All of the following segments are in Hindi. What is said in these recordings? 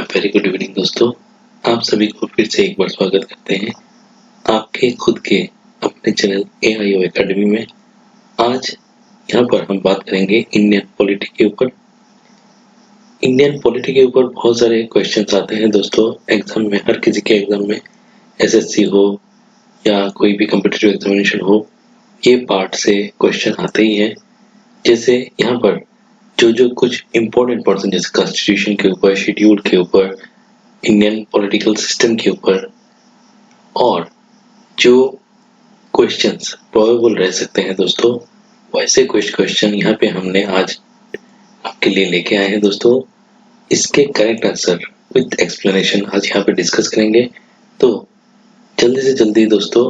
वेरी गुड इवनिंग दोस्तों। आप सभी को फिर से एक बार स्वागत करते हैं आपके खुद के अपने चैनल AIO एकेडमी में। आज यहाँ पर हम बात करेंगे इंडियन पॉलिटी के ऊपर। इंडियन पॉलिटी के ऊपर बहुत सारे क्वेश्चंस आते हैं दोस्तों एग्जाम में। हर किसी के एग्जाम में SSC हो या कोई भी कॉम्पिटिटिव एग्जामिनेशन हो, ये पार्ट से क्वेश्चन आते ही हैं। जैसे यहाँ पर जो कुछ इम्पोर्टेंट पर्सन जैसे कॉन्स्टिट्यूशन के ऊपर, शेड्यूल के ऊपर, इंडियन पॉलिटिकल सिस्टम के ऊपर और जो क्वेश्चंस प्रोबेबल रह सकते हैं दोस्तों, वैसे कुछ क्वेश्चन यहाँ पे हमने आज आपके लिए लेके आए हैं दोस्तों। इसके करेक्ट आंसर विद एक्सप्लेनेशन आज यहाँ पे डिस्कस करेंगे। तो जल्दी से जल्दी दोस्तों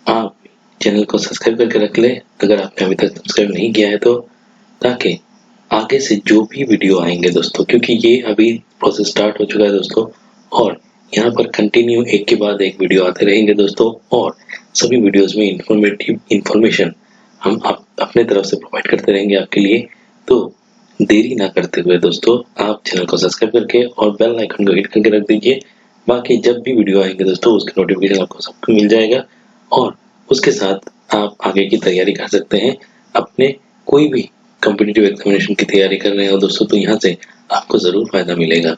आप चैनल को सब्सक्राइब करके रख ले अगर आपने अभी तक सब्सक्राइब नहीं किया है तो, ताकि आगे से जो भी वीडियो आएंगे दोस्तों, क्योंकि ये अभी प्रोसेस स्टार्ट हो चुका है दोस्तों और यहाँ पर कंटिन्यू एक के बाद एक वीडियो आते रहेंगे दोस्तों और सभी वीडियोस में इंफॉर्मेटिव इंफॉर्मेशन हम अपने तरफ से प्रोवाइड करते रहेंगे आपके लिए। तो देरी ना करते हुए दोस्तों आप चैनल को सब्सक्राइब करके और बेल आइकन को हिट करके रख दीजिए। बाकी जब भी वीडियो आएंगे दोस्तों उसके नोटिफिकेशन आपको सबको मिल जाएगा और उसके साथ आप आगे की तैयारी कर सकते हैं। अपने कोई भी कॉम्पिटिटिव एग्जामिनेशन की तैयारी कर रहे हो दोस्तों तो यहाँ से आपको जरूर फायदा मिलेगा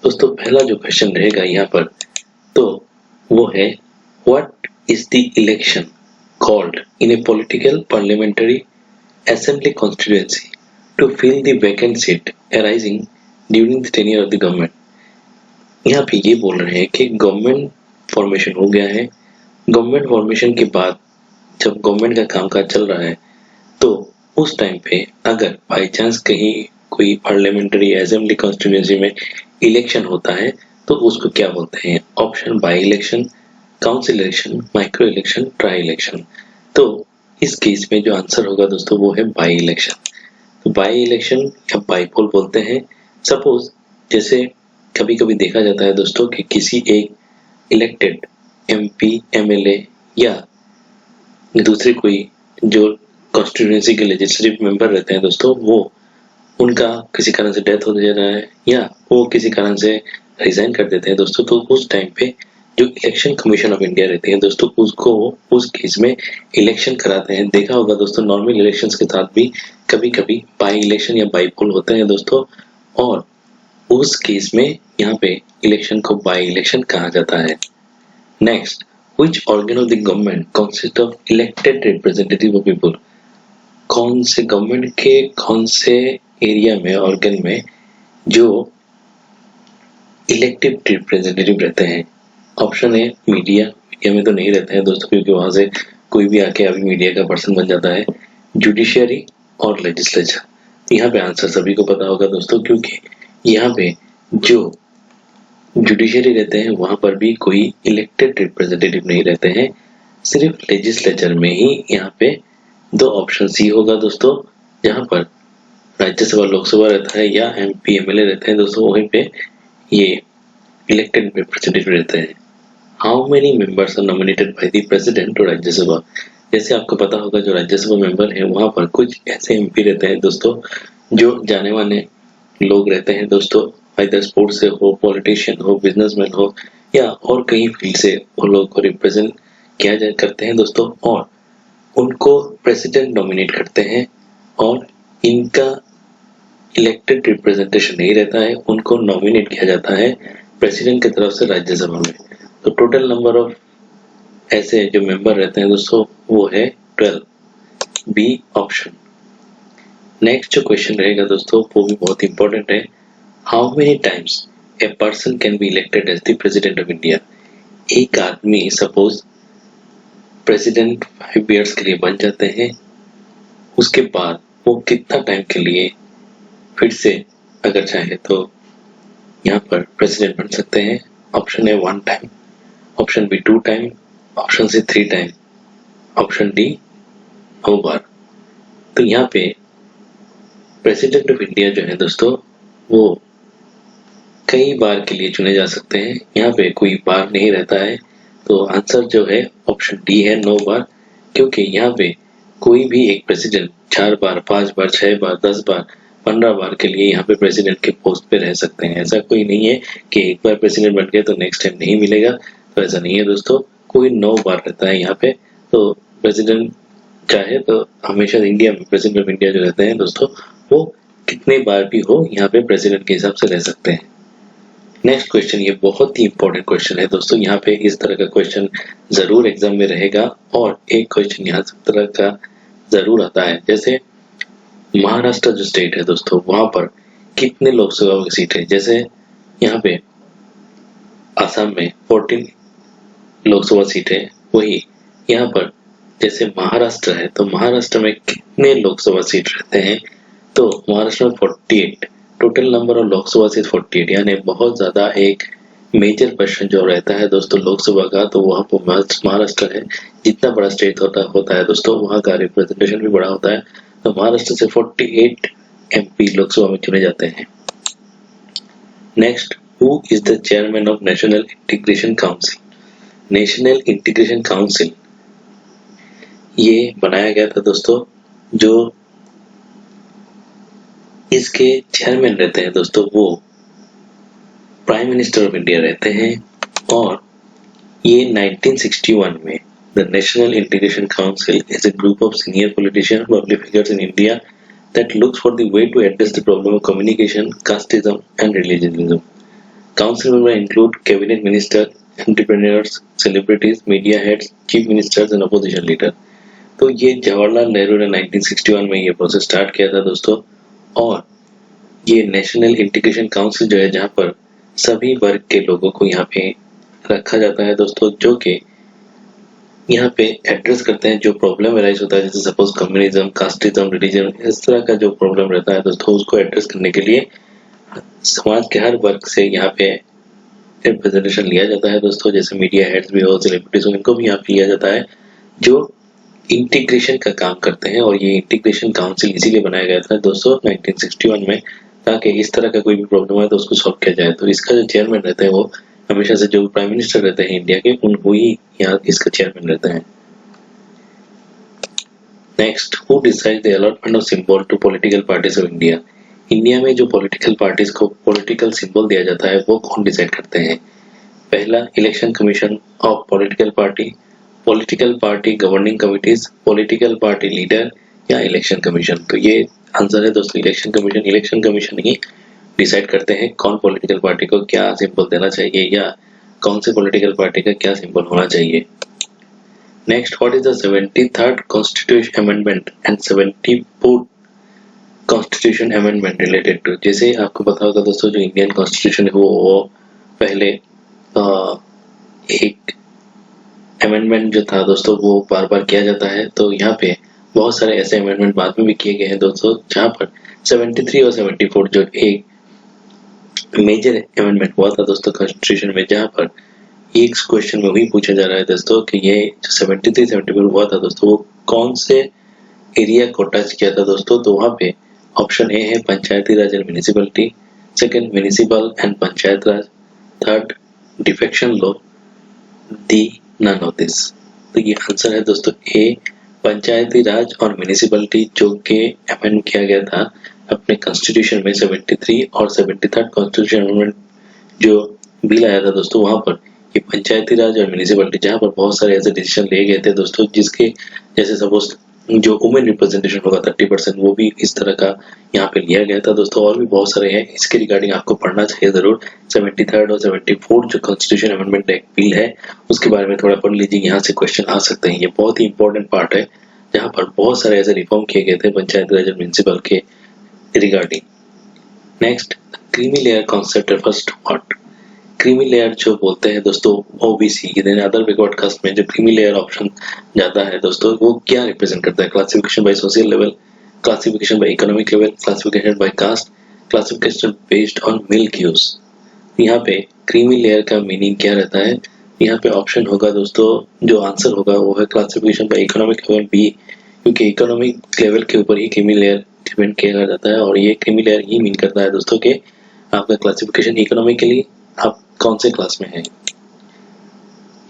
दोस्तों। पहला जो क्वेश्चन रहेगा यहाँ पर तो वो है, what is the election called in a political parliamentary assembly constituency to fill the vacant seat arising during the tenure of the government. यहाँ पे ये बोल रहे हैं कि गवर्नमेंट फॉर्मेशन हो गया है। गवर्नमेंट फॉर्मेशन के बाद जब गवर्नमेंट का कामकाज चल रहा है तो उस टाइम पे अगर बाई चांस कहीं कोई पार्लियामेंट्री असेंबली कॉन्स्टिट्यूएंसी में इलेक्शन होता है तो उसको क्या बोलते हैं? Option by election, council election, micro election, try election. तो इस केस में जो आंसर होगा दोस्तों वो है बाई इलेक्शन। तो बाई इलेक्शन या बाईपोल बोलते हैं। सपोज जैसे कभी कभी देखा जाता है दोस्तों कि किसी एक इलेक्टेड MP, MLA या दूसरे कोई जो कॉन्स्टिट्यूएंसी के लेजिस्लेटिव मेंबर रहते हैं दोस्तों, वो उनका किसी कारण से डेथ हो जा रहा है या वो किसी कारण से रिजाइन कर देते हैं दोस्तों, तो उस टाइम पे जो इलेक्शन कमीशन ऑफ इंडिया रहती है दोस्तों उसको उस केस में इलेक्शन कराते हैं। देखा होगा दोस्तों नॉर्मल इलेक्शंस के साथ भी कभी कभी बाई इलेक्शन या बाईपोल होते हैं दोस्तों और उस केस में यहाँ पे इलेक्शन को बाई इलेक्शन कहा जाता है। Next, which organ of the government consists of elected representative of people? कौन से गवर्नमेंट के कौन से एरिया में, ऑर्गन में जो इलेक्टेड रिप्रेजेंटेटिव रहते हैं? ऑप्शन है मीडिया। मीडिया में तो नहीं रहते हैं दोस्तों क्योंकि वहां से कोई भी आके अभी मीडिया का पर्सन बन जाता है। जुडिशियरी और लेजिस्लेचर। यहाँ पे आंसर सभी को पता होगा दोस्तों क्योंकि यहाँ पे जो जुडिशियरी रहते हैं वहां पर भी कोई इलेक्टेड रिप्रेजेंटेटिव नहीं रहते हैं, सिर्फ लेजिस्लेचर में ही यहाँ पे दो ऑप्शन सी होगा दोस्तों, जहां पर राज्यसभा लोकसभा रहता है या MP MLA रहते हैं दोस्तों, वहीं पे ये इलेक्टेड रिप्रेजेंटेटिव रहते हैं। How many members are nominated by the president to Rajya Sabha? जैसे आपको पता होगा जो राज्यसभा मेंबर है वहां पर कुछ ऐसे MP रहते हैं दोस्तों जो जाने माने लोग रहते हैं दोस्तों, इधर स्पोर्ट्स से हो, पॉलिटिशियन हो, बिजनेसमैन हो या और कई फील्ड से वो लोग को रिप्रेजेंट किया जा करते हैं दोस्तों और उनको प्रेसिडेंट नॉमिनेट करते हैं और इनका इलेक्टेड रिप्रेजेंटेशन नहीं रहता है, उनको नॉमिनेट किया जाता है प्रेसिडेंट की तरफ से राज्यसभा में। तो टोटल नंबर ऑफ ऐसे जो मेंबर रहते हैं दोस्तों वो है 12, बी ऑप्शन। नेक्स्ट जो क्वेश्चन रहेगा दोस्तों वो भी बहुत इंपॉर्टेंट है। How many times a person can be elected as the president of India? एक आदमी सपोज प्रेसिडेंट 5 इयर्स के लिए बन जाते हैं, उसके बाद वो कितना टाइम के लिए फिर से अगर चाहे तो यहाँ पर प्रेसिडेंट बन सकते हैं? ऑप्शन है 1 time, option B 2 time, option C 3 time, option D 9 बार। तो यहाँ पे प्रेसिडेंट ऑफ इंडिया जो है दोस्तों वो कई बार के लिए चुने जा सकते हैं, यहाँ पे कोई बार नहीं रहता है। तो आंसर जो है ऑप्शन डी है 9 बार, क्योंकि यहाँ पे कोई भी एक प्रेसिडेंट 4 बार, 5 बार, 6 बार, 10 बार 15 बार के लिए यहाँ पे प्रेसिडेंट के पोस्ट पे रह सकते हैं। ऐसा कोई नहीं है कि एक बार प्रेसिडेंट बन गए तो नेक्स्ट टाइम नहीं मिलेगा, तो ऐसा नहीं है दोस्तों। कोई 9 बार रहता है यहाँ पे, तो प्रेसिडेंट चाहे तो हमेशा इंडिया में प्रेसिडेंट ऑफ इंडिया जो रहते हैं दोस्तों, वो कितने बार भी हो यहाँ पे प्रेसिडेंट के हिसाब से रह सकते हैं। नेक्स्ट क्वेश्चन, ये बहुत ही इंपॉर्टेंट क्वेश्चन है दोस्तों। यहाँ पे इस तरह का क्वेश्चन जरूर एग्जाम में रहेगा, और एक क्वेश्चन यहाँ तरह का जरूर आता है, जैसे महाराष्ट्र जो स्टेट है दोस्तों, वहां पर कितने लोकसभा की सीट है। जैसे यहाँ पे आसाम में 14 लोकसभा सीट है, वही यहाँ पर जैसे महाराष्ट्र है तो महाराष्ट्र में कितने लोकसभा सीट रहते हैं, तो महाराष्ट्र में 48, total number of Lok Sabha seat 48, यानी बहुत ज्यादा एक मेजर क्वेश्चन जो रहता है दोस्तों लोकसभा का, तो वहाँ पर महाराष्ट्र है। जितना बड़ा स्टेट होता है दोस्तों, वहाँ का रिप्रेजेंटेशन भी बड़ा होता है, तो महाराष्ट्र से 48 MP लोकसभा में चुने जाते हैं। Next, who is the chairman of national integration council. National integration council ये बनाया गया था दोस्तों, जो इसके चेयरमैन रहते हैं दोस्तों वो प्राइम मिनिस्टर ऑफ इंडिया रहते हैं, और ये 1961 में the national integration council is a group of senior politicians, public figures in India that looks for the way to address the problem of communication, casteism and religiosism. Council members include cabinet minister, entrepreneurs, celebrities, media heads, chief ministers and opposition leader. तो ये जवाहरलाल नेहरू ने 1961 में ये प्रोसेस स्टार्ट किया था दोस्तों, और ये नेशनल इंटीग्रेशन काउंसिल जो है जहाँ पर सभी वर्ग के लोगों को यहाँ पे रखा जाता है दोस्तों, जो कि यहाँ पे एड्रेस करते हैं जो प्रॉब्लम एराइज होता है, जैसे सपोज कम्युनिज्म, कास्टिज्म, रिलीजन, इस तरह का जो प्रॉब्लम रहता है दोस्तों, उसको एड्रेस करने के लिए समाज के हर वर्ग से यहाँ पे रिप्रेजेंटेशन लिया जाता है दोस्तों। जैसे मीडिया हेड्स भी हो, सेलिब्रिटीज हो, इनको भी यहाँ पे लिया जाता है जो इंटीग्रेशन का काम करते हैं। और ये इंटीग्रेशन काउंसिल इसीलिए बनाया गया था दोस्तों 1961 में, ताकि इस तरह का कोई भी प्रॉब्लम है तो उसको सॉल्व किया जाए। तो इसका जो चेयरमैन रहता है वो हमेशा से जो प्राइम मिनिस्टर रहते हैं इंडिया के, उनको ही यहाँ इसका चेयरमैन रहता है। Next, who decide the allotment of symbol to political parties of India. India में जो पॉलिटिकल पार्टीज को पॉलिटिकल सिंबल दिया जाता है वो कौन डिसाइड करते हैं। पहला, election commission of political party, political party governing committees, political party leader या इलेक्शन कमीशन। तो ये आंसर है दोस्तों इलेक्शन कमीशन। इलेक्शन कमीशन ही डिसाइड करते हैं कौन पॉलिटिकल पार्टी को क्या सिंबल देना चाहिए या कौन से पॉलिटिकल पार्टी का क्या सिंबल होना चाहिए। Next, what is the 73rd constitution amendment and 74th constitution amendment related to. जैसे आपको पता होगा दोस्तों जो इंडियन कॉन्स्टिट्यूशन है वो पहले एक अमेंडमेंट जो था दोस्तों वो बार बार किया जाता है, तो यहाँ पे बहुत सारे ऐसे अमेंडमेंट बाद में भी किए गए हैं दोस्तों, जहाँ पर 73 और 74 जो एक मेजर अमेंडमेंट हुआ था दोस्तों कॉन्स्टिट्यूशन में, जहाँ पर एक क्वेश्चन में वही पूछा जा रहा है दोस्तों कि ये जो 73-74 हुआ था दोस्तों वो कौन से एरिया को टच किया था दोस्तों। तो वहाँ पे ऑप्शन ए है Panchayati Raj and municipality, second municipal and Panchayat Raj, third defection law, D none of this. तो ये आंसर है दोस्तों ए पंचायती राज और म्यूनिसिपलिटी, जो कि अमेंड किया गया था अपने कॉन्स्टिट्यूशन में 73 और 73rd कॉन्स्टिट्यूशन अमेंडमेंट जो बिल आया था दोस्तों, वहां पर ये पंचायती राज और म्यूनिसिपलिटी जहां पर बहुत सारे ऐसे डिसीजन लिए गए थे दोस्तों, जिसके जैसे सपोज जो वुमेन रिप्रेजेंटेशन होगा 30%, वो भी इस तरह का यहाँ पे लिया गया था दोस्तों। और भी बहुत सारे हैं, इसके रिगार्डिंग आपको पढ़ना चाहिए जरूर। 73rd और 74 जो कॉन्स्टिट्यूशन अमेंडमेंट एक बिल है उसके बारे में थोड़ा पढ़ लीजिए, यहाँ से क्वेश्चन आ सकते हैं। ये बहुत ही इंपॉर्टेंट पार्ट है जहाँ पर बहुत सारे ऐसे रिफॉर्म किए गए थे पंचायत राज और म्यूनिसिपल के regarding. Next, creamy layer concept refers to what? Creamy layer जो बोलते हैं दोस्तों ओबीसी अदर बैकवर्ड कास्ट में जो क्रीमी लेयर ऑप्शन जाता है दोस्तों, वो क्या रिप्रेजेंट करता है। Classification by social level, classification by economic level, classification by caste, classification based on milk use. यहाँ पे क्रीमी लेयर का मीनिंग क्या रहता है, यहाँ पे ऑप्शन होगा दोस्तों, जो आंसर होगा वो है classification by economic level B, क्योंकि इकोनॉमिक लेवल के ऊपर ही क्रीमी लेयर डिपेंड किया जाता है। और ये क्रीमी लेयर ही मीन करता है दोस्तों कि आपका क्लासिफिकेशन इकोनॉमिकली आप कौन से क्लास में है।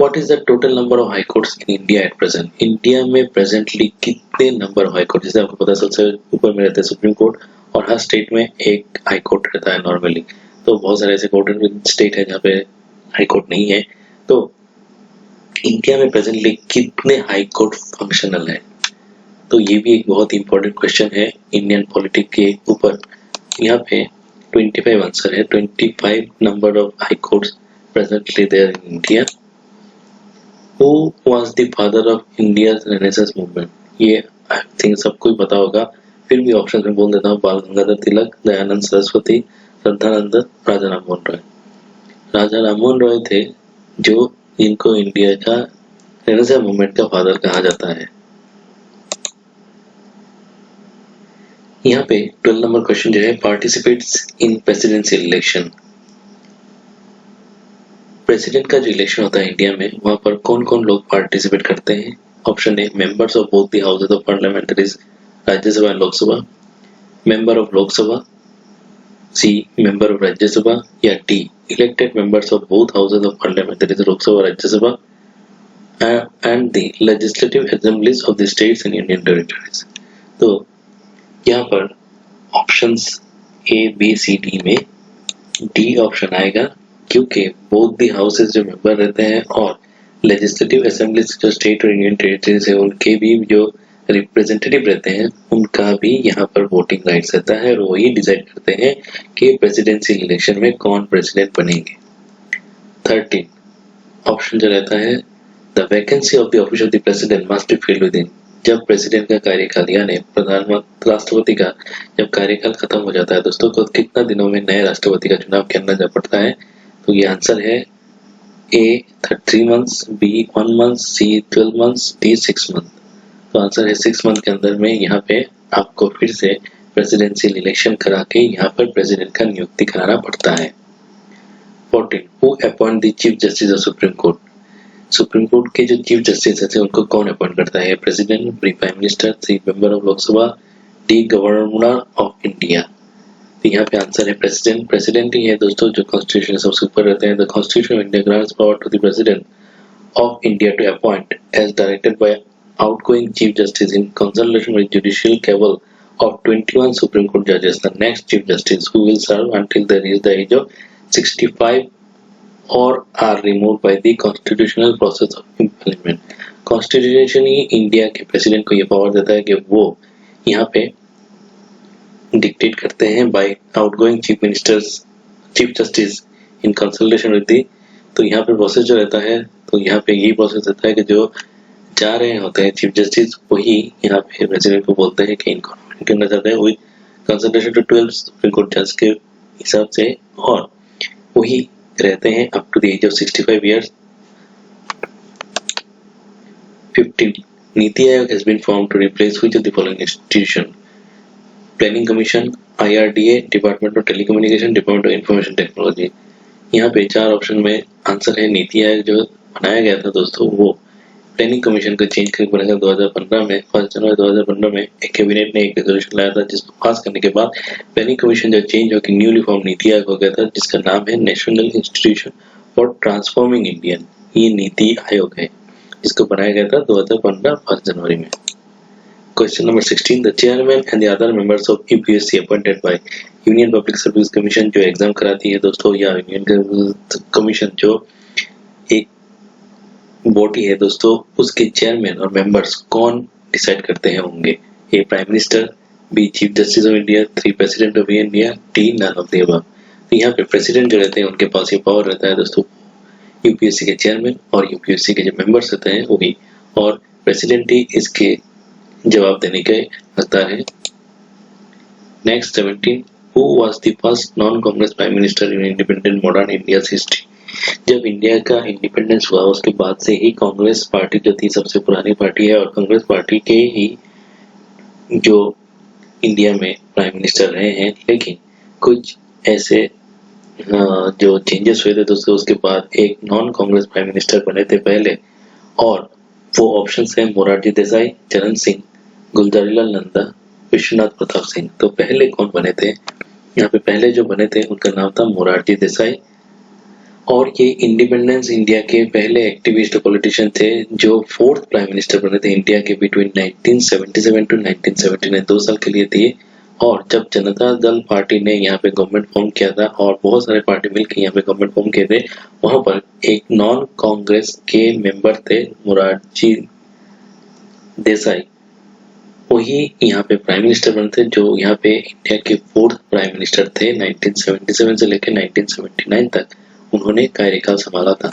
What is the total number of high courts in India at present? India में प्रेजेंटली कितने नंबर ऑफ हाई कोर्ट, जैसे आपको पता है सबसे ऊपर में रहता है सुप्रीम कोर्ट, और हर स्टेट में एक हाई कोर्ट रहता है नॉर्मली। तो बहुत सारे ऐसे कोर्ट स्टेट है जहाँ पे हाई कोर्ट नहीं है। तो इंडिया में प्रेजेंटली कितने हाई कोर्ट फंक्शनल है? तो ये भी एक बहुत इंपॉर्टेंट क्वेश्चन है इंडियन पॉलिटिक्स के ऊपर। यहाँ पे 25 आंसर है, 25 number of high courts presently there in India. Who was the father of India's Renaissance movement? ये आई थिंक सबको ही पता होगा, फिर भी ऑप्शन में बोल देता हूँ। बाल गंगाधर तिलक, दयानंद सरस्वती, श्रद्धानंद, राजा राममोहन रॉय। राजा राममोहन रॉय थे जो इनको इंडिया का रेनेसांस मूवमेंट का फादर कहा जाता है। यहाँ पे 12 नंबर क्वेश्चन जो है, participates in presidential election. President का जो इलेक्शन होता है इंडिया में, वहां पर कौन कौन लोग पार्टिसिपेट करते हैं? Option A members of both the houses of parliament, that is Rajya Sabha and Lok Sabha, member of Lok Sabha, C member of Rajya Sabha, या D elected members of both houses of parliament, that is Lok Sabha Rajya Sabha, and the legislative assemblies of the states and union territories. तो यहाँ पर options A B C D में डी ऑप्शन आएगा, क्योंकि बोथ दी हाउसेज जो मेंबर रहते हैं और लेजिस्लेटिव असेंबलीज जो स्टेट और यूनियन टेरिटरीज है उनके भी जो रिप्रेजेंटेटिव रहते हैं उनका भी यहाँ पर वोटिंग राइट्स रहता है, और वही डिसाइड करते हैं कि प्रेसिडेंशियल इलेक्शन में कौन प्रेसिडेंट बनेंगे। 13 ऑप्शन जो रहता है, the vacancy of the office of the president must be filled with in. जब प्रेसिडेंट का कार्यकाल यानी प्रधानमंत्री राष्ट्रपति का जब कार्यकाल खत्म हो जाता है दोस्तों, तो कितना दिनों में नए राष्ट्रपति का चुनाव करना जा पड़ता है? तो ये आंसर है ए 3 मंथ्स, बी 1 मंथ, सी 12 मंथ्स, डी 6 मंथ। तो आंसर है 6 मंथ के अंदर में यहाँ पे आपको फिर से प्रेसिडेंशियल इलेक्शन करा के यहाँ पर प्रेसिडेंट का नियुक्ति कराना पड़ता है। 14 who appoint the chief justice of supreme court. Supreme court के जो चीफ जस्टिस है उनको कौन अपॉइंट करता है? President, prime minister, C member of Lok Sabha, D governor of India. तो यहाँ पे आंसर है प्रेसिडेंट। प्रेसिडेंट ही है दोस्तों जो कॉन्स्टिट्यूशन सबसे ऊपर रहते हैं। The constitution of India grants power to the president of India to appoint as directed by outgoing chief justice in consultation with judicial cabinet of 21 Supreme Court judges, the next Chief Justice, who will serve until they reach the age of 65 or are removed by the constitutional process of implementation. Constitution he India के प्रेसिडेंट को ये पावर देता है कि वो यहाँ पे डिक्टेट करते हैं by outgoing chief ministers, chief justice in consultation with the. तो यहाँ पे प्रोसेस जो रहता है, तो यहाँ पे यही प्रोसेस रहता है कि जो जा रहे होते हैं चीफ जस्टिस, वही यहाँ पे प्रेसिडेंट को बोलते हैं कि इनको करना चाहते हैं with consultation to 12 supreme court जज के हिसाब से, और वही रहते हैं up to the age of 65 years. 15 NITI आयोग has been formed to replace which of the following institution? Planning commission, IRDA, department of telecommunication, department of information technology. यहाँ पे 4 ऑप्शन में आंसर है नीति आयोग जो बनाया गया था दोस्तों, वो प्लानिंग कमीशन को चेंज करके बनाया 2015 में। 1 जनवरी 2015 में एक कैबिनेट ने एक रेजोल्यूशन लाया था, जिसको पास करने के बाद प्लानिंग कमीशन जो चेंज होकर न्यूली फॉर्म नीति आयोग हो गया था, जिसका नाम है national institution for transforming Indian. ये नीति आयोग है, इसको बनाया गया था 2015 1 जनवरी में। Question number 16, the chairman and the other members of UPSC appointed by union public service commission जो एग्जाम कराती है दोस्तों, या यूनियन कमीशन जो एक बॉडी है दोस्तों, उसके चेयरमैन और मेंबर्स कौन डिसाइड करते हैं होंगे? A prime minister, B chief justice of India, 3 president of India, D none of the above. तो यहाँ पे प्रेसिडेंट जो रहते हैं उनके पास ये पावर रहता है दोस्तों, यूपीएससी के चेयरमैन और यूपीएससी के जो मेंबर्स रहते हैं वही, और प्रेसिडेंट ही इसके जवाब देने के हकदार है। Next 17, who was the first non Congress prime minister in independent modern India history? जब इंडिया का इंडिपेंडेंस हुआ उसके बाद से ही कांग्रेस पार्टी जो थी सबसे पुरानी पार्टी है, और कांग्रेस पार्टी के ही जो इंडिया में प्राइम मिनिस्टर रहे हैं। लेकिन कुछ ऐसे जो चेंजेस हुए थे दोस्तों, उसके बाद एक नॉन कांग्रेस प्राइम मिनिस्टर बने थे पहले, और वो ऑप्शंस हैं मोरारजी देसाई, चरण सिंह, गुलजारीलाल नंदा, विश्वनाथ प्रताप सिंह। तो पहले कौन बने थे? यहाँ पे पहले जो बने थे उनका नाम था मोरारजी देसाई, और ये इंडिपेंडेंस इंडिया के पहले एक्टिविस्ट पॉलिटिशियन थे जो 4th प्राइम मिनिस्टर बने थे इंडिया के बिटवीन 1977 टू 1979, 2 साल के लिए थे। और जब जनता दल पार्टी ने यहाँ पे गवर्नमेंट फॉर्म किया था और बहुत सारे पार्टी मिलकर यहाँ पे गवर्नमेंट फॉर्म किए थे, वहां पर एक नॉन कांग्रेस के मेंबर थे मोरारजी देसाई, वही यहाँ पे प्राइम मिनिस्टर बने थे, जो यहाँ पे इंडिया के 4th प्राइम मिनिस्टर थे। 1977 से लेकर 1979 तक उन्होंने कार्यकाल संभाला था।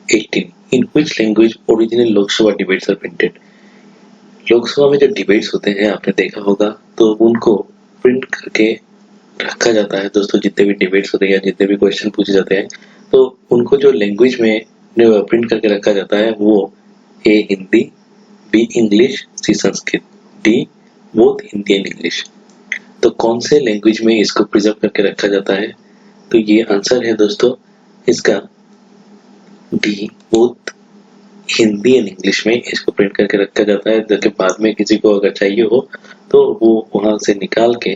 18. In which language original Lok Sabha debates are printed? Lok Sabha में जो डिबेट्स होते हैं आपने देखा होगा, तो उनको प्रिंट करके रखा जाता है दोस्तों। जितने भी डिबेट्स होते हैं या जितने भी क्वेश्चन पूछे जाते हैं, तो उनको जो लैंग्वेज में प्रिंट करके रखा जाता है वो A Hindi, B English, C Sanskrit, D both Hindi and English. तो कौन से लैंग्वेज में इसको प्रिजर्व करके रखा जाता है? तो ये आंसर है दोस्तों इसका D, both Hindi and English में इसको प्रिंट करके रखा जाता है, ताकि बाद में किसी को अगर चाहिए हो तो वो वहां से निकाल के,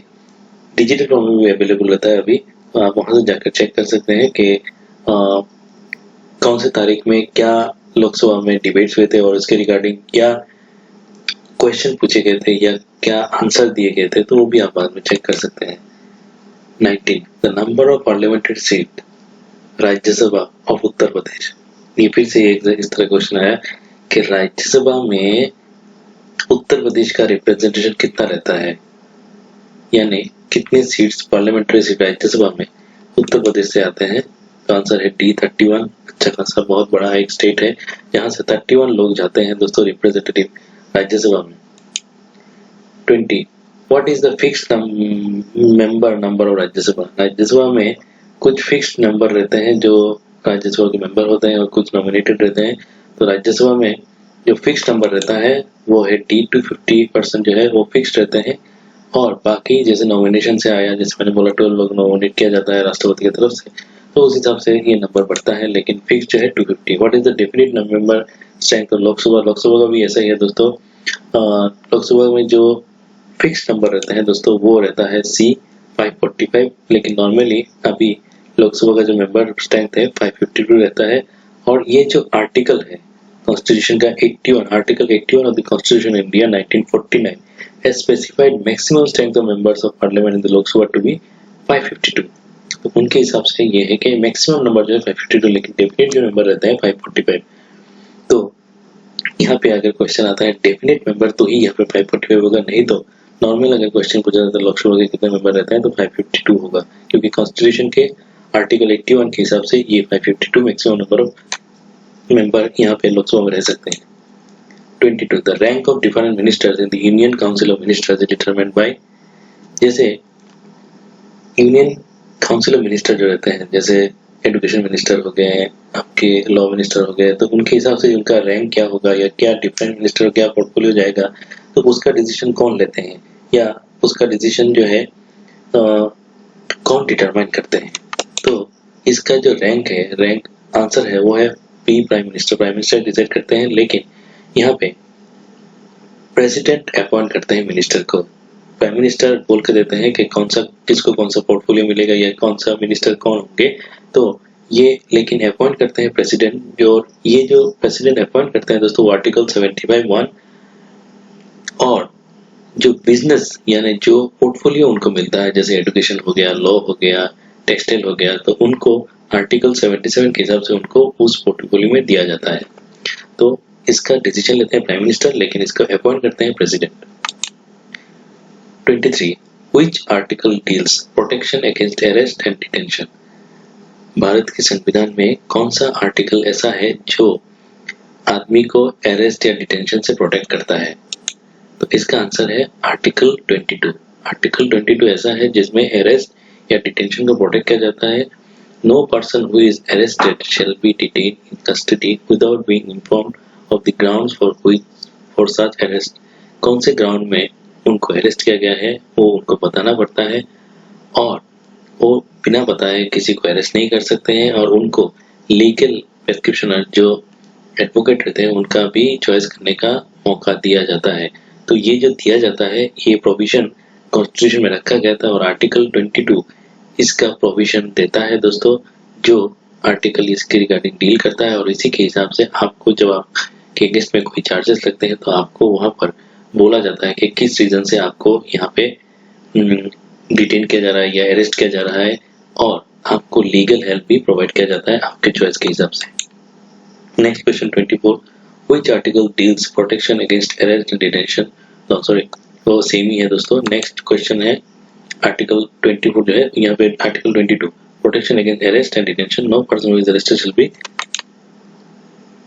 डिजिटल फॉर्म में भी अवेलेबल रहता है अभी, तो आप वहां से जाकर चेक कर सकते हैं कि कौन से तारीख में क्या लोकसभा में डिबेट्स हुए थे और इसके रिगार्डिंग क्या क्वेश्चन पूछे गए थे या क्या आंसर दिए गए थे, तो वो भी आप बाद में चेक कर सकते हैं। 19. The number of parliamentary seat Rajya Sabha of Uttar Pradesh. ये फिर से एक इस तरह क्वेश्चन आया कि राज्यसभा में उत्तर प्रदेश का रिप्रेजेंटेशन कितना रहता है, यानी कितनी सीट्स पार्लियामेंट्री सीट राज्यसभा में उत्तर प्रदेश से आते हैं। तो आंसर है डी 31। अच्छा खासा बहुत बड़ा एक स्टेट है जहां से 31 लोग जाते हैं दोस्तों रिप्रेजेंटेटिव राज्यसभा में। 20. What is the fixed number of Rajya Sabha? Rajya Sabha में कुछ फिक्स्ड नंबर रहते हैं जो राज्यसभा के मेंबर होते हैं और कुछ नॉमिनेटेड रहते हैं। तो राज्यसभा में जो फिक्स्ड नंबर रहता है वो है डी टू 50% जो है वो फिक्स्ड रहते हैं, और बाकी जैसे नॉमिनेशन से आया, जैसे मैंने बोला 12 लोग नॉमिनेट किया जाता है राष्ट्रपति की तरफ से, तो उस हिसाब से ये नंबर बढ़ता है, लेकिन फिक्स जो है 250। What is the definite member strength of Lok Sabha? Lok Sabha का भी ऐसा ही है दोस्तों। लोकसभा में जो फिक्स नंबर रहता है दोस्तों वो रहता है सी 545, लेकिन नॉर्मली अभी लोकसभा का जो मेंबर स्ट्रेंथ है 552 रहता है। और ये जो आर्टिकल है कॉन्स्टिट्यूशन का 81, article 81 of the constitution India 1949 has specified maximum strength of members of parliament in the Lok Sabha to be 552। तो उनके हिसाब से ये है कि मैक्सिमम नंबर जो है 552, लेकिन डेफिनेट जो मेंबर रहता है 545। तो यहाँ पे अगर क्वेश्चन आता है डेफिनेट मेंबर तो ही यहाँ पे 545 होगा, नहीं तो नॉर्मल अगर क्वेश्चन पूछा जाता है लोकसभा के कितने मेंबर रहते हैं तो 552 होगा, क्योंकि कॉन्स्टिट्यूशन के आर्टिकल 81 के हिसाब से ये 552 मैक्सिमम नंबर ऑफ मेंबर यहाँ पे लोकसभा में रह सकते हैं। 22. The rank of different ministers in the Union Council of Ministers is determined by, जैसे यूनियन काउंसिल ऑफ मिनिस्टर जो रहते हैं, जैसे एजुकेशन मिनिस्टर हो गए, आपके लॉ मिनिस्टर हो गए, तो उनके हिसाब से उनका रैंक क्या होगा या क्या डिफरेंट मिनिस्टर क्या पोर्टफोलियो जाएगा, तो उसका डिसीजन कौन लेते हैं या उसका डिसीजन जो है कौन डिटरमाइन करते हैं। तो इसका जो रैंक है, रैंक आंसर है वो है पी प्राइम मिनिस्टर डिसाइड करते हैं, लेकिन यहाँ पे प्रेसिडेंट अपॉइंट करते हैं मिनिस्टर को। प्राइम मिनिस्टर बोल के देते हैं कि किसको कौन सा पोर्टफोलियो मिलेगा या कौन सा मिनिस्टर कौन होंगे, तो ये लेकिन अपॉइंट करते हैं प्रेसिडेंट। जो ये जो प्रेसिडेंट अपॉइंट करते हैं दोस्तों आर्टिकल 75(1), और जो बिजनेस यानी जो पोर्टफोलियो उनको मिलता है, जैसे एजुकेशन हो गया, लॉ हो गया, टेक्सटाइल हो गया, तो उनको आर्टिकल 77 के हिसाब से उनको उस पोर्टफोलियो में दिया जाता है। तो इसका डिसीजन लेते हैं प्राइम मिनिस्टर, लेकिन इसको अपॉइंट करते हैं president. 23. Which article deals protection against arrest and detention? Bharat के संविधान में कौन सा आर्टिकल ऐसा है जो आदमी को अरेस्ट या डिटेंशन से प्रोटेक्ट करता है? तो इसका आंसर है आर्टिकल 22। आर्टिकल 22 ऐसा है जिसमें अरेस्ट या डिटेंशन को प्रोटेक्ट किया जाता है। No person who is arrested shall be detained in custody without being informed of the grounds for such arrest। कौन से ग्राउंड में उनको अरेस्ट किया गया है वो उनको बताना पड़ता है, और वो बिना बताए किसी को अरेस्ट नहीं कर सकते हैं, और उनको लीगल प्रेस्क्रिप्शनर जो एडवोकेट रहते हैं उनका भी चॉइस करने का मौका दिया जाता है। तो ये जो दिया जाता है ये प्रोविजन कॉन्स्टिट्यूशन में रखा गया था, और आर्टिकल 22 इसका प्रोविजन देता है दोस्तों। जो आर्टिकल इसके रिगार्डिंग डील करता है, और इसी के हिसाब से आपको जब आपके अगेंस्ट में कोई चार्जेस लगते हैं तो आपको वहां पर बोला जाता है कि किस रीजन से आपको यहाँ पे डिटेन किया जा रहा है या अरेस्ट किया जा रहा है, और आपको लीगल हेल्प भी प्रोवाइड किया जाता है आपके चॉइस के हिसाब से। Next question 24, which article deals protection against arrest and detention? Sorry, वो सेम ही है दोस्तों। नेक्स्ट क्वेश्चन है आर्टिकल 24 जो है, यहाँ पे article 22, protection against arrest and detention, no person who is arrested shall be.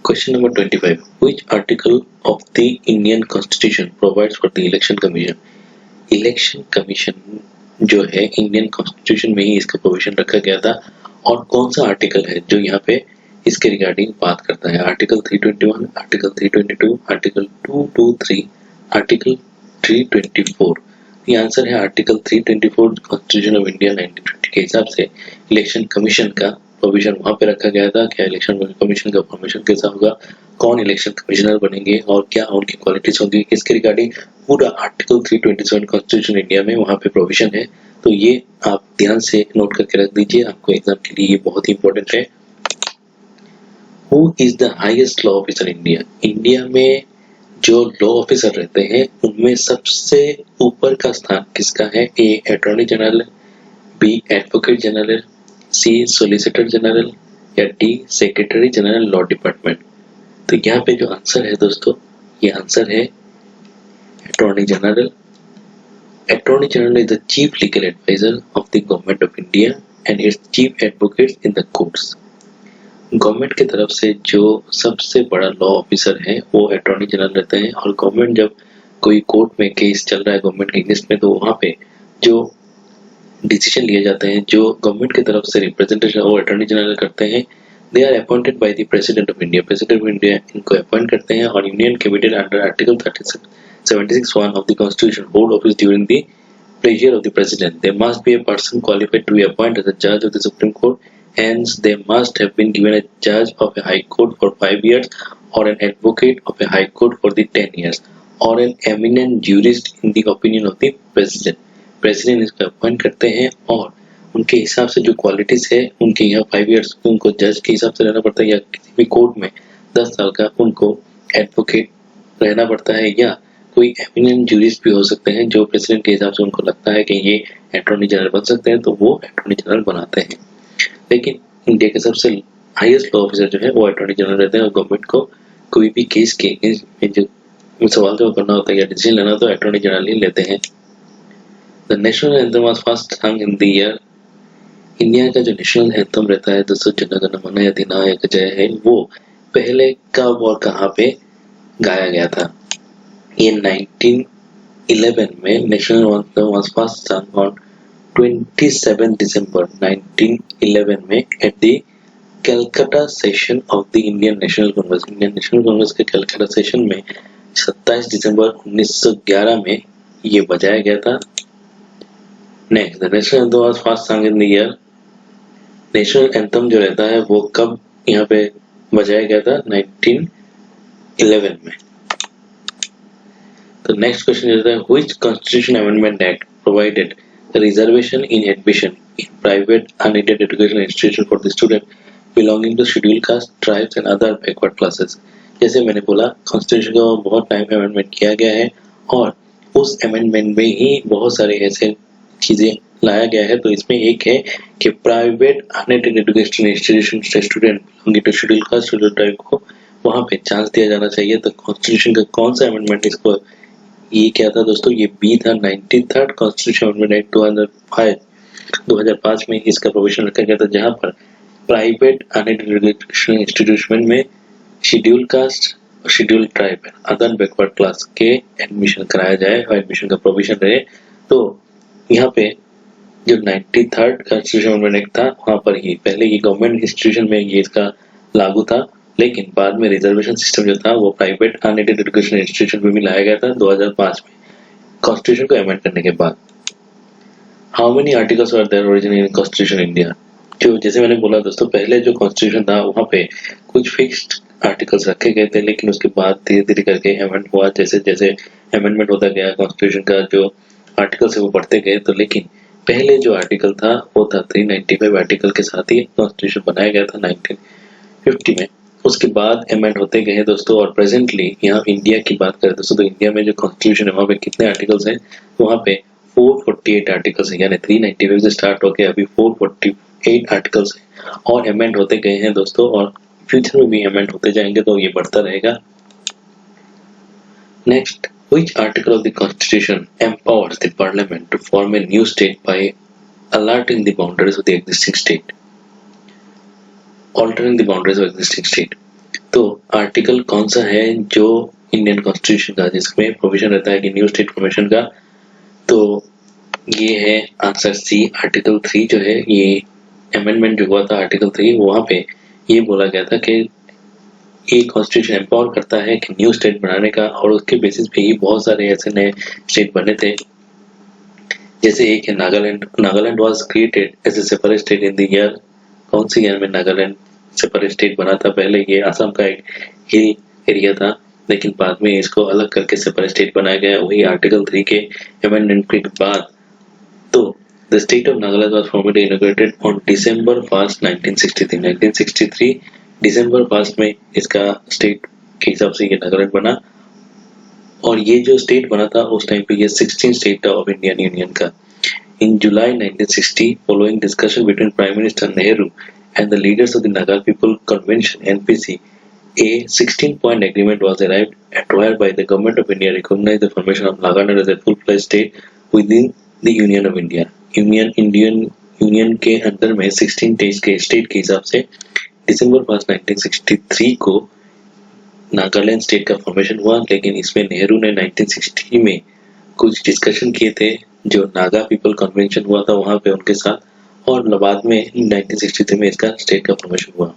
Question number 25. Which article of the Indian Constitution provides for the Election Commission? Election Commission जो है इंडियन कॉन्स्टिट्यूशन में ही इसका प्रोविजन रखा गया था, और कौन सा आर्टिकल है जो यहाँ पे इसके रिगार्डिंग बात करता है? Article 321, article 322, article 223, article 324। ये आंसर है आर्टिकल 324 कॉन्स्टिट्यूशन ऑफ इंडिया 1920 के हिसाब से इलेक्शन कमीशन का प्रोविजन वहां पे रखा गया था। क्या इलेक्शन कमीशन का फॉर्मेशन कैसा होगा, कौन इलेक्शन कमिश्नर बनेंगे और क्या उनकी क्वालिटीज होंगी, इसके रिगार्डिंग पूरा आर्टिकल 327 कॉन्स्टिट्यूशन इंडिया में वहां पे प्रोविजन है। तो ये आप ध्यान से नोट करके रख दीजिए, आपको एग्जाम के लिए ये बहुत ही इंपॉर्टेंट है। Who is the highest law officer India? India में जो लॉ ऑफिसर रहते हैं उनमें सबसे ऊपर का स्थान किसका है? A attorney general, B advocate general, C solicitor general, या D secretary general law department? तो यहाँ पे जो आंसर है दोस्तों, ये आंसर है attorney general. Attorney general is the chief legal adviser of the government of India and its chief advocate in the courts. Government की तरफ से जो सबसे बड़ा लॉ ऑफिसर है वो अटॉर्नी जनरल रहते हैं, और गवर्नमेंट जब कोई कोर्ट में केस चल रहा है गवर्नमेंट के अगेंस्ट में, तो वहाँ पे जो डिसीजन लिए जाते हैं, जो गवर्नमेंट की तरफ से रिप्रेजेंटेशन वो अटॉर्नी जनरल करते हैं। They are appointed by the president of India. President of India इनको अपॉइंट करते हैं, और union cabinet under article 76(1) of the Constitution hold office during the pleasure of the President. There must be a person qualified to be appointed as a judge of the Supreme Court. Hence, they must have been given a judge of a High Court for 5 years, or an advocate of a High Court for the 10 years, or an eminent jurist in the opinion of the President. President इसको अपॉइंट करते हैं, और उनके हिसाब से जो क्वालिटीज है उनके यहाँ 5 years उनको जज के हिसाब से रहना पड़ता है, या किसी भी कोर्ट में 10 साल का उनको एडवोकेट रहना पड़ता है, या कोई एमिनेंट जूरिस्ट भी हो सकते हैं जो प्रेसिडेंट के हिसाब से उनको लगता है कि ये अटॉर्नी जनरल बन सकते हैं, तो वो अटॉर्नी जनरल बनाते हैं। लेकिन इंडिया के सबसे हाईएस्ट लॉ ऑफिसर जो है वो अटॉर्नी जनरल रहते हैं, और गवर्नमेंट को कोई भी केस के जो सवाल जवाब करना होता है या डिसीजन लेना होता है अटॉर्नी जनरल ही लेते हैं। The national anthem was first sung in the year. India का जो नेशनल एंथम रहता है दोस्तों, जन गण मन अधिनायक जय है, वो पहले कब और कहाँ पे गाया गया था? ये 1911 में national anthem was first sung on 27 December 1911 में at the Calcutta session of the Indian National Congress. Indian National Congress के कलकत्ता सेशन में 27 दिसंबर 1911 में ये बजाया गया था। Next, the national anthem was first sung in the year. National anthem जो रहता है वो कब यहाँ पे बजाया गया था? 1911 में। तो नेक्स्ट क्वेश्चन रहता है, which constitution amendment act provided reservation in admission in private unaided educational institution for the student belonging to scheduled caste, tribes and other backward classes? जैसे मैंने बोला, कॉन्स्टिट्यूशन का बहुत टाइम में अमेंडमेंट किया गया है, और उस अमेंडमेंट में ही बहुत सारे ऐसे चीजें लाया गया है। तो इसमें एक है कि प्राइवेट अनएडेड एजुकेशनल इंस्टीट्यूशन से student belonging to scheduled caste, scheduled tribe को वहां पे चांस दिया जाना चाहिए। तो कॉन्स्टिट्यूशन का कौन सा अमेंडमेंट इसको ये क्या था दोस्तों? ये बी था, 93rd कॉन्स्टिट्यूशन अमेंडमेंट एक्ट 2005 में इसका प्रोविजन रखा गया था, जहां पर प्राइवेट अनएडेड एजुकेशनल इंस्टीट्यूशन में शेड्यूल्ड कास्ट और scheduled tribe other backward class के एडमिशन कराया जाए और एडमिशन का प्रोविजन रहे। तो यहाँ पे जो 93rd कॉन्स्टिट्यूशन अमेंडमेंट एक्ट था, वहां पर ही पहले ये गवर्नमेंट इंस्टीट्यूशन में ये इसका लागू था, लेकिन बाद में रिजर्वेशन सिस्टम जो था वो प्राइवेट अनएडेड एजुकेशन इंस्टीट्यूशन में भी लाया गया था 2005 में कॉन्स्टिट्यूशन को अमेंड करने के बाद। How many articles are there originally in constitution India? जो जैसे मैंने बोला दोस्तों, पहले जो कॉन्स्टिट्यूशन था वहां पे कुछ फिक्स्ड आर्टिकल्स रखे गए थे, लेकिन उसके बाद धीरे धीरे करके अमेंड हुआ। जैसे जैसे अमेंडमेंट होता गया कॉन्स्टिट्यूशन का जो आर्टिकल्स है वो बढ़ते गए, तो लेकिन पहले जो आर्टिकल था वो था 395 आर्टिकल के साथ ही कॉन्स्टिट्यूशन बनाया गया था 1950 में। उसके बाद अमेंड होते गए हैं दोस्तों, और प्रेजेंटली यहाँ इंडिया की बात करें दोस्तों तो इंडिया में जो कॉन्स्टिट्यूशन है वहाँ पे कितने आर्टिकल्स हैं, तो वहाँ पे 448 आर्टिकल्स हैं, यानी 395 से स्टार्ट होकर अभी 448 आर्टिकल्स हैं और अमेंड होते गए हैं दोस्तों, और फ्यूचर में भी अमेंड होते जाएंगे तो ये बढ़ता रहेगा। Next, which article of the Constitution empowers the Parliament to form a new state by altering the boundaries of the existing state? Altering the boundaries of existing state. तो आर्टिकल कौन सा है जो इंडियन कॉन्स्टिट्यूशन का जिसमें प्रोविजन रहता है कि न्यू स्टेट फॉर्मेशन का, तो ये है आंसर सी, आर्टिकल 3 जो है, ये अमेंडमेंट जो हुआ था आर्टिकल 3, वहां पे ये बोला गया था कि ये कॉन्स्टिट्यूशन एम्पावर करता है कि न्यू स्टेट बनाने का, और उसके बेसिस पे ही बहुत सारे ऐसे नए स्टेट बने थे। जैसे एक है Nagaland. Nagaland was created as a separate state in the year, कौन सी ईयर में नागालैंड सेपरेट स्टेट बना था? पहले ये असम का एक हिल एरिया था, लेकिन बाद में इसको अलग करके सेपरेट स्टेट बनाया गया, वही आर्टिकल 3 के अमेंडमेंट के बाद। तो the state of Nagaland was formally inaugurated on December 1, 1963 दिसंबर 1 में इसका स्टेट के हिसाब से ये नागालैंड बना, और ये जो स्टेट बना था उस टाइम पे ये 16 स्टेट था ऑफ इंडियन यूनियन का। इन जुलाई 1960, following discussion between Prime Minister Nehru and the leaders of the Naga People Convention (NPC), a 16-point agreement was arrived at whereby the Government of India recognized the formation of Nagaland as a full-fledged state within the Union of India. Indian union के अंदर में 16 स्टेट के हिसाब से दिसंबर 1, 1963 को नागालैंड स्टेट का फॉर्मेशन हुआ, लेकिन इसमें नेहरू ने 1960 में कुछ डिस्कशन किए थे जो नागा पीपल कन्वेंशन हुआ था वहां पे उनके साथ, और बाद में 1963 में इसका स्टेट का फॉर्मेशन हुआ।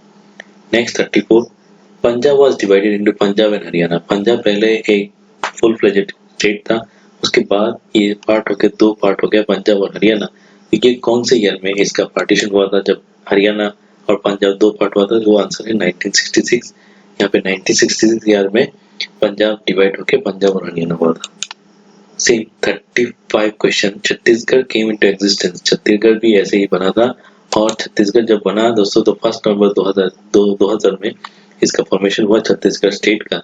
Next 34, Punjab was divided into Punjab and Haryana. Punjab पहले एक फुल फ्लेजेड स्टेट था, उसके बाद ये पार्ट होकर 2 पार्ट हो गया, पंजाब और हरियाणा। ये कौन से ईयर में इसका पार्टीशन हुआ था जब हरियाणा और पंजाब 2 पार्ट हुआ था? वो आंसर है 1966। यहाँ पे 1966 ईयर में पंजाब डिवाइड होकर पंजाब और हरियाणा हुआ था। Same 35 question, Chhattisgarh came into existence. Chhattisgarh भी ऐसे ही बना था, और छत्तीसगढ़ जब बना दोस्तों तो 1 नवंबर 2000 में इसका फॉर्मेशन हुआ छत्तीसगढ़ स्टेट का।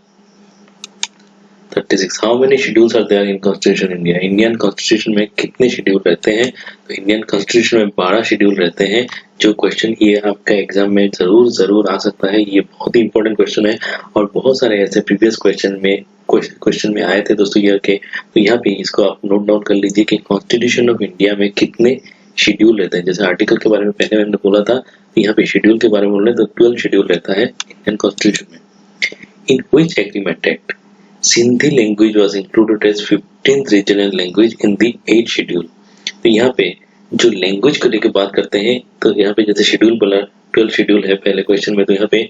36, how many schedules are there in constitution India? Indian constitution में कितने शेड्यूल रहते हैं? तो इंडियन कॉन्स्टिट्यूशन में 12 शेड्यूल रहते हैं। जो क्वेश्चन ये आपका एग्जाम में जरूर आ सकता है, ये बहुत ही इंपॉर्टेंट क्वेश्चन है, और बहुत सारे ऐसे प्रीवियस क्वेश्चन में आए थे दोस्तों ईयर के। तो यहाँ पे इसको आप नोट डाउन कर लीजिए कि कॉन्स्टिट्यूशन ऑफ इंडिया में कितने शेड्यूल रहते हैं। जैसे आर्टिकल के बारे में पहले मैंने बोला था, तो यहाँ पे शेड्यूल के बारे में बोल रहे हैं तो 12 शेड्यूल रहता है इंडियन कॉन्स्टिट्यूशन में। In which agreement act Sindhi language was included as 15th regional language in the 8th schedule? तो यहाँ पे जो लैंग्वेज को लेकर बात करते हैं, तो यहाँ पे जैसे शेड्यूल बोला 12 शेड्यूल है पहले क्वेश्चन में, तो यहाँ पे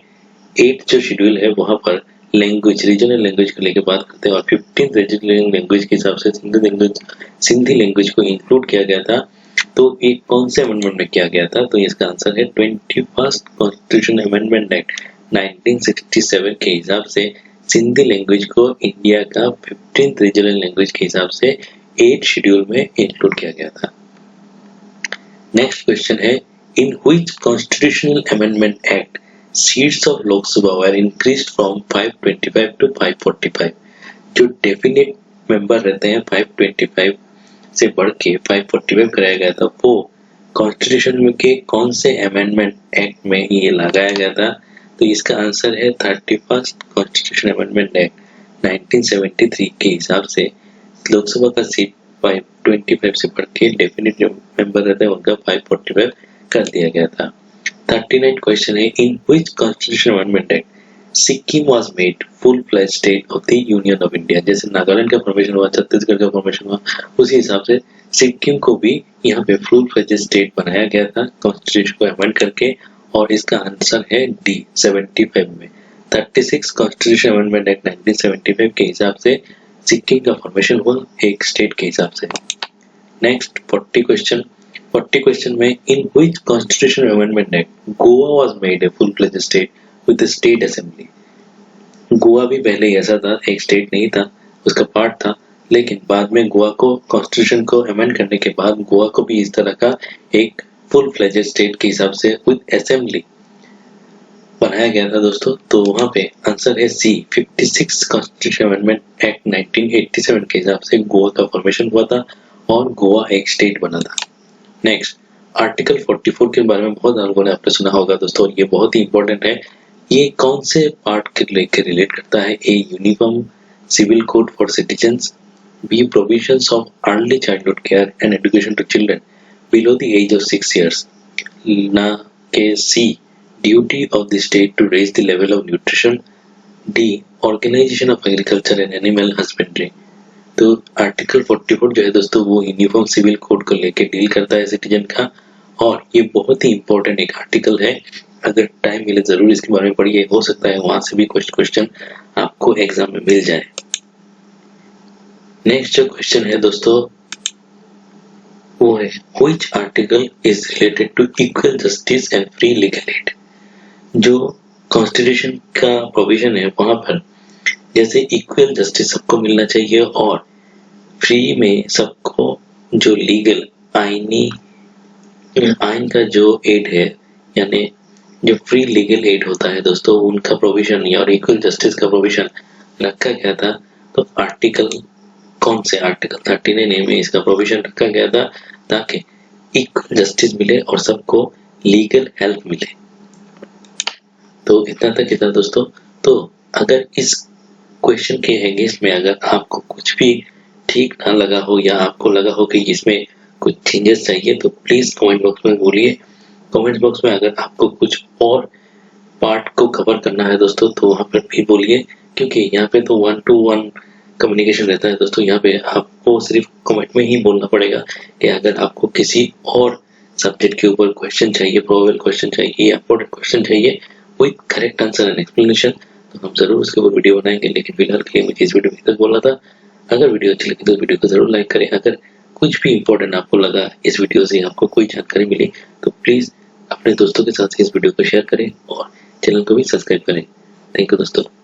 8 जो शेड्यूल है वहां पर लैंग्वेज, रीजनल लैंग्वेज को लेकर बात करते हैं, और 15th रीजनल लैंग्वेज के हिसाब से सिंधी लैंग्वेज को इंक्लूड किया गया था। तो ये कौन से अमेंडमेंट में किया गया था? तो इसका आंसर है 21st कॉन्स्टिट्यूशन अमेंडमेंट एक्ट 1967 के हिसाब से सिंधी लैंग्वेज को इंडिया का 15th रीजनल लैंग्वेज के हिसाब से 8 शेड्यूल में इंक्लूड किया गया था। नेक्स्ट क्वेश्चन है, in which constitutional amendment act seats of Lok Sabha were increased from 525 to 545? जो डेफिनेट मेंबर रहते हैं 525 से बढ़ के 545 कराया गया था, वो कॉन्स्टिट्यूशन में के कौन से अमेंडमेंट एक्ट में ये लगाया गया था? तो इसका आंसर है 31st कॉन्स्टिट्यूशन अमेंडमेंट एक्ट 1973 के हिसाब से लोकसभा का सीट 525 से बढ़ के डेफिनेट मेंबर रहते हैं उनका 545 कर दिया गया था। 39 क्वेश्चन है, in which constitution amendment act Sikkim was made full fledge state of the union of India? जैसे नागालैंड का फॉर्मेशन हुआ, छत्तीसगढ़ का फॉर्मेशन हुआ, उसी हिसाब से सिक्किम को भी यहाँ पे फुल फ्लेज स्टेट बनाया गया था कॉन्स्टिट्यूशन को अमेंड करके, और इसका आंसर है डी 75 में। 36 कॉन्स्टिट्यूशन अमेंडमेंट एक्ट 1975 के हिसाब से सिक्किम का फॉर्मेशन हुआ एक स्टेट के हिसाब से। नेक्स्ट 40 क्वेश्चन में, in which constitution amendment act Goa was made a full fledge state with state assembly? Goa भी पहले ऐसा था, एक स्टेट नहीं था, उसका पार्ट था, लेकिन बाद में गोवा को कॉन्स्टिट्यूशन को अमेंड करने के बाद गोवा को भी इस तरह का एक फुल फ्लेजेड स्टेट के हिसाब से विद असेंबली बनाया गया था दोस्तों। तो वहां पे आंसर है सी, 56 कॉन्स्टिट्यूशन अमेंडमेंट एक्ट 1987 के हिसाब से गोवा का फॉर्मेशन हुआ था और गोवा एक स्टेट बना था। नेक्स्ट, आर्टिकल 44 के बारे में बहुत लोगों ने आपने सुना होगा दोस्तों, ये बहुत ही इंपॉर्टेंट है। ये कौन से पार्ट के लेकर रिलेट करता है? A, uniform civil code for citizens, B, provisions of early childhood care and education to children below the age of 6 years, ना के C, duty of the state to raise the level of nutrition, D, organisation of agriculture and animal husbandry. तो आर्टिकल 44 जो है दोस्तों वो यूनिफॉर्म सिविल कोड को लेके डील करता है सिटीजन का, और ये बहुत ही इंपॉर्टेंट एक आर्टिकल है। अगर टाइम मिले जरूर इसके बारे में पढ़िए, हो सकता है वहां से भी कुछ क्वेश्चन आपको एग्जाम में मिल जाए। नेक्स्ट जो क्वेश्चन है दोस्तों वो है, which article is related to equal justice and free legal aid. जो कॉन्स्टिट्यूशन का प्रोविजन है वहां पर जैसे इक्वल जस्टिस सबको मिलना चाहिए और फ्री में सबको जो लीगल आइन का जो एड है, यानी जो फ्री लीगल एड होता है दोस्तों, उनका प्रोविजन और इक्वल जस्टिस का प्रोविजन रखा गया था। तो आर्टिकल कौन से? आर्टिकल 39A में इसका प्रोविजन रखा गया था ताकि इक्वल जस्टिस मिले और सबको लीगल हेल्प मिले। तो इतना तक था दोस्तों। तो अगर इस क्वेश्चन के अगेंस्ट में अगर आपको कुछ भी ठीक ना लगा हो या आपको लगा हो कि इसमें कुछ चेंजेस चाहिए तो प्लीज कमेंट बॉक्स में बोलिए। कमेंट बॉक्स में अगर आपको कुछ और पार्ट को कवर करना है दोस्तों तो वहां पर भी बोलिए, क्योंकि यहाँ पे तो 1 to 1 कम्युनिकेशन रहता है दोस्तों। यहाँ पे आपको सिर्फ कमेंट में ही बोलना पड़ेगा कि अगर आपको किसी और सब्जेक्ट के ऊपर क्वेश्चन चाहिए, प्रोबेबल क्वेश्चन चाहिए या इंपॉर्टेंट क्वेश्चन चाहिए with correct answer and explanation, तो हम जरूर उसके ऊपर वीडियो बनाएंगे। लेकिन फिलहाल के लिए मुझे इस वीडियो में तक बोलना था। अगर वीडियो अच्छी लगी तो वीडियो को जरूर लाइक करें। अगर कुछ भी इंपॉर्टेंट आपको लगा, इस वीडियो से आपको कोई जानकारी मिली, तो प्लीज अपने दोस्तों के साथ इस वीडियो को शेयर करें और चैनल को भी सब्सक्राइब करें। थैंक यू दोस्तों।